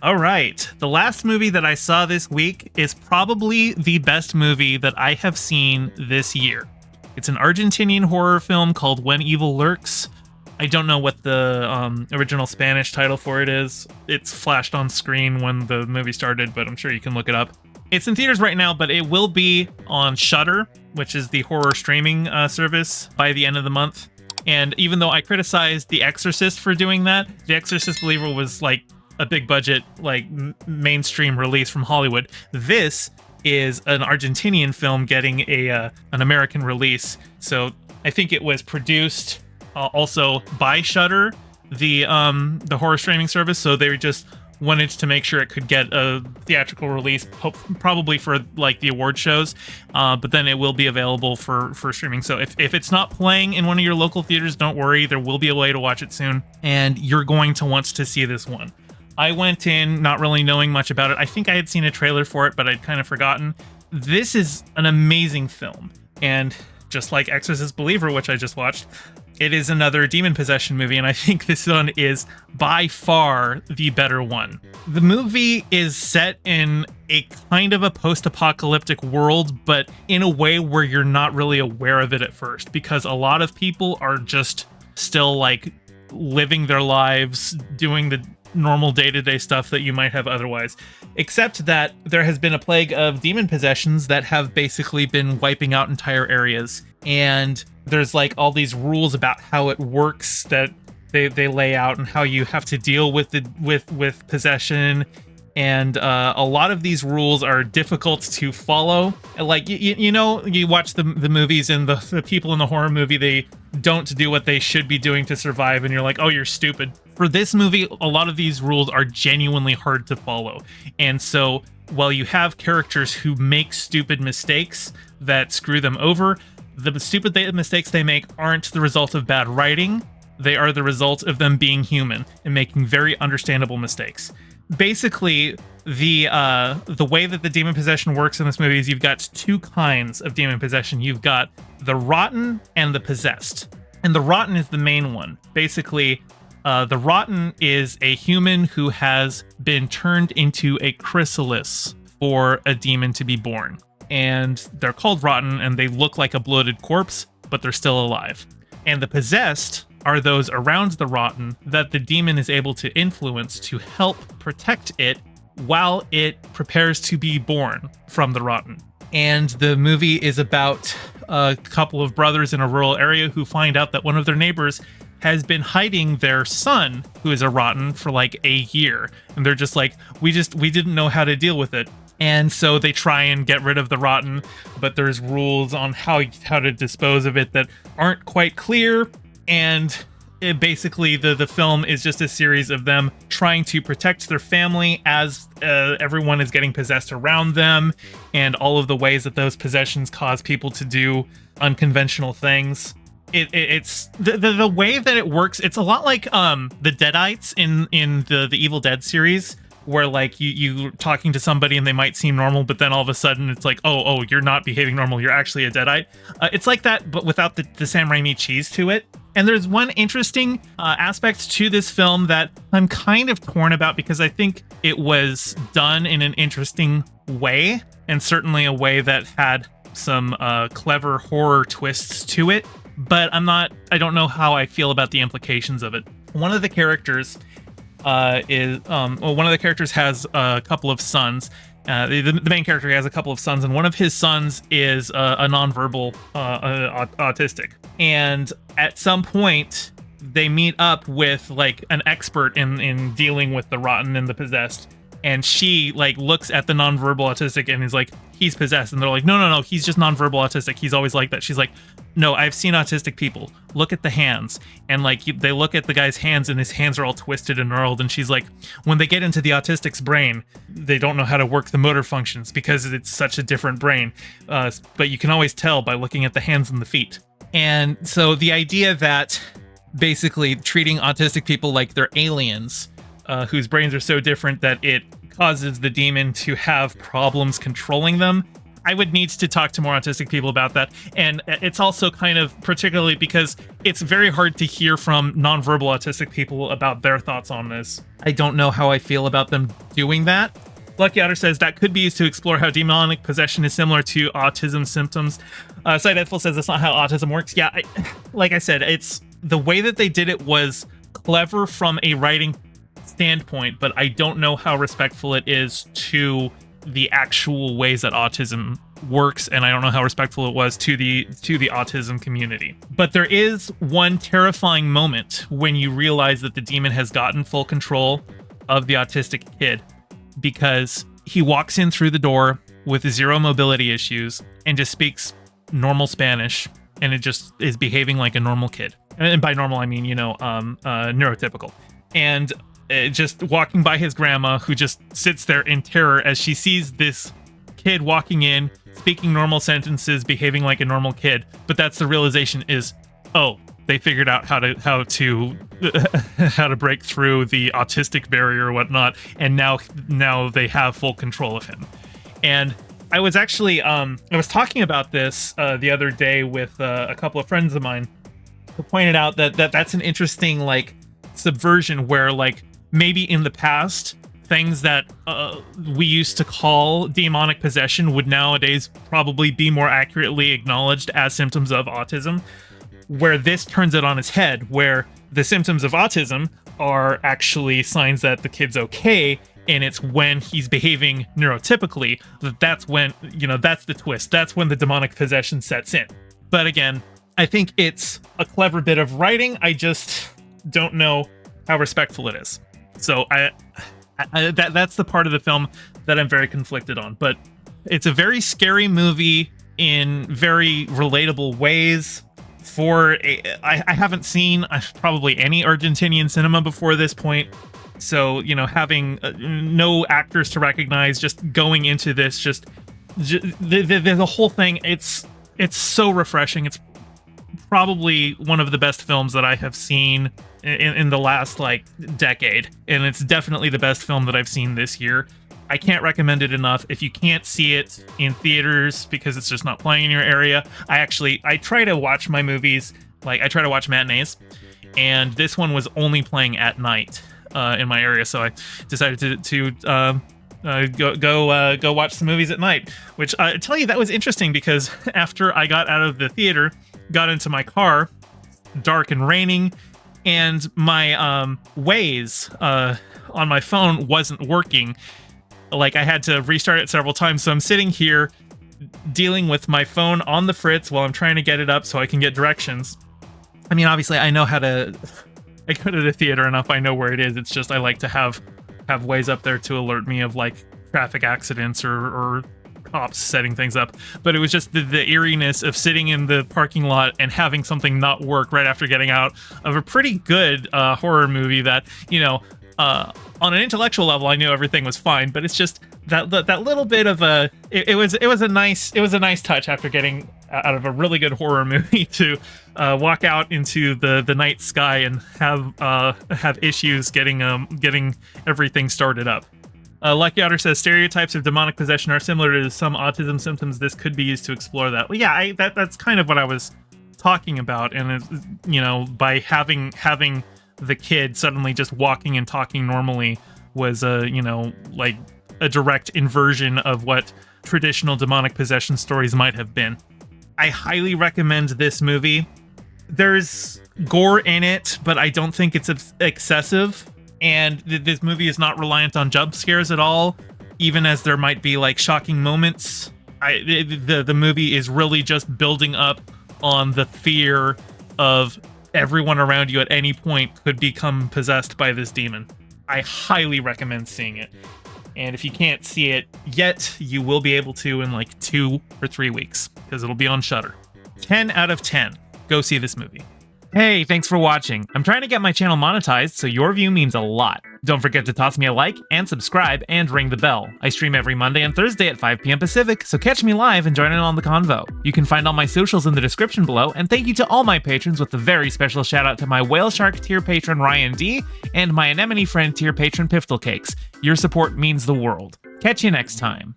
All right. The last movie that I saw this week is probably the best movie that I have seen this year. It's an Argentinian horror film called When Evil Lurks. I don't know what the original Spanish title for it is. It's flashed on screen when the movie started, but I'm sure you can look it up. It's in theaters right now, but it will be on Shudder, which is the horror streaming service, by the end of the month. And even though I criticized The Exorcist for doing that, The Exorcist Believer was like a big budget, like mainstream release from Hollywood. This is an Argentinian film getting an American release. So I think it was produced also by Shudder, the horror streaming service. So they just wanted to make sure it could get a theatrical release, probably for like the award shows, but then it will be available for streaming. So if it's not playing in one of your local theaters, don't worry, there will be a way to watch it soon, and you're going to want to see this one. I went in not really knowing much about it. I think I had seen a trailer for it, but I'd kind of forgotten. This is an amazing film, and just like Exorcist Believer, which I just watched, it is another demon possession movie, and I think this one is by far the better one. The movie is set in a kind of a post-apocalyptic world, but in a way where you're not really aware of it at first, because a lot of people are just still like living their lives, doing the normal day-to-day stuff that you might have otherwise, except that there has been a plague of demon possessions that have basically been wiping out entire areas, and there's like all these rules about how it works that they lay out and how you have to deal with with possession, and a lot of these rules are difficult to follow. Like you know, you watch the movies, and the people in the horror movie, they don't do what they should be doing to survive, and you're like, oh, you're stupid. For this movie, a lot of these rules are genuinely hard to follow, and so while you have characters who make stupid mistakes that screw them over, the stupid mistakes they make aren't the result of bad writing. They are the result of them being human and making very understandable mistakes. Basically, the way that the demon possession works in this movie is you've got two kinds of demon possession. You've got the rotten and the possessed. And the rotten is the main one. Basically, the rotten is a human who has been turned into a chrysalis for a demon to be born. And they're called rotten, and they look like a bloated corpse, but they're still alive. And the possessed are those around the rotten that the demon is able to influence to help protect it while it prepares to be born from the rotten. And the movie is about a couple of brothers in a rural area who find out that one of their neighbors has been hiding their son, who is a rotten, for like a year. And they're just like, we didn't know how to deal with it. And so they try and get rid of the rotten, but there's rules on how to dispose of it that aren't quite clear. And basically the film is just a series of them trying to protect their family as everyone is getting possessed around them, and all of the ways that those possessions cause people to do unconventional things. It's the way that it works. It's a lot like the Deadites in the Evil Dead series, where like you talking to somebody and they might seem normal, but then all of a sudden it's like, oh, you're not behaving normal, you're actually a Deadite. It's like that, but without the Sam Raimi cheese to it. And there's one interesting aspect to this film that I'm kind of torn about, because I think it was done in an interesting way, and certainly a way that had some clever horror twists to it. But I don't know how I feel about the implications of it. One of the characters has a couple of sons. The main character has a couple of sons, and one of his sons is a nonverbal autistic. And at some point, they meet up with like an expert in dealing with the rotten and the possessed. And she like looks at the nonverbal autistic and is like, he's possessed. And they're like, no, he's just nonverbal autistic. He's always like that. She's like, no, I've seen autistic people. Look at the hands. And like they look at the guy's hands, and his hands are all twisted and gnarled. And she's like, when they get into the autistic's brain, they don't know how to work the motor functions because it's such a different brain. But you can always tell by looking at the hands and the feet. And so the idea that basically treating autistic people like they're aliens, whose brains are so different that it causes the demon to have problems controlling them. I would need to talk to more autistic people about that. And it's also kind of particularly because it's very hard to hear from nonverbal autistic people about their thoughts on this. I don't know how I feel about them doing that. Lucky Otter says that could be used to explore how demonic possession is similar to autism symptoms. Sideful says that's not how autism works. Yeah, like I said, it's the way that they did it was clever from a writing standpoint, but I don't know how respectful it is to the actual ways that autism works, and I don't know how respectful it was to the autism community. But there is one terrifying moment when you realize that the demon has gotten full control of the autistic kid, because he walks in through the door with zero mobility issues and just speaks normal Spanish, and it just is behaving like a normal kid. And by normal, I mean, neurotypical. And just walking by his grandma, who just sits there in terror as she sees this kid walking in, speaking normal sentences, behaving like a normal kid. But that's the realization is, oh, they figured out how to break through the autistic barrier or whatnot, and now they have full control of him. And I was actually I was talking about this the other day with a couple of friends of mine, who pointed out that that's an interesting like subversion where like maybe in the past things that we used to call demonic possession would nowadays probably be more accurately acknowledged as symptoms of autism, where this turns it on its head, where the symptoms of autism are actually signs that the kid's okay, and it's when he's behaving neurotypically that's when, that's the twist. That's when the demonic possession sets in. But again, I think it's a clever bit of writing. I just don't know how respectful it is. So that's the part of the film that I'm very conflicted on. But it's a very scary movie in very relatable ways. I haven't seen probably any Argentinian cinema before this point. So, having no actors to recognize, just going into this, the whole thing, it's so refreshing. It's probably one of the best films that I have seen in the last decade, and it's definitely the best film that I've seen this year. I can't recommend it enough. If you can't see it in theaters because it's just not playing in your area, I try to watch my movies, I try to watch matinees, and this one was only playing at night in my area, so I decided to go watch some movies at night, which I tell you, that was interesting because after I got out of the theater, got into my car, dark and raining, and my Waze on my phone wasn't working. I had to restart it several times, so I'm sitting here dealing with my phone on the fritz while I'm trying to get it up so I can get directions. I mean, obviously, I know how to... I go to the theater enough, I know where it is. It's just I like to have Waze up there to alert me of traffic accidents or cops setting things up. But it was just the eeriness of sitting in the parking lot and having something not work right after getting out of a pretty good horror movie that, on an intellectual level, I knew everything was fine, but it's just that little bit of it was a nice touch after getting out of a really good horror movie to walk out into the night sky and have issues getting everything started up. Lucky Otter says stereotypes of demonic possession are similar to some autism symptoms. This could be used to explore that. Well, yeah, that's kind of what I was talking about, and by having the kid suddenly just walking and talking normally was a direct inversion of what traditional demonic possession stories might have been. I highly recommend this movie. There's gore in it, but I don't think it's excessive. And this movie is not reliant on jump scares at all, even as there might be shocking moments. The movie is really just building up on the fear of everyone around you at any point could become possessed by this demon. I highly recommend seeing it. And if you can't see it yet, you will be able to in 2 or 3 weeks, because it'll be on Shudder. 10 out of 10. Go see this movie. Hey, thanks for watching. I'm trying to get my channel monetized, so your view means a lot. Don't forget to toss me a like and subscribe and ring the bell. I stream every Monday and Thursday at 5 p.m. Pacific, so catch me live and join in on the convo. You can find all my socials in the description below, and thank you to all my patrons with a very special shout out to my Whale Shark tier patron Ryan D and my Anemone friend tier patron Piftle Cakes. Your support means the world. Catch you next time.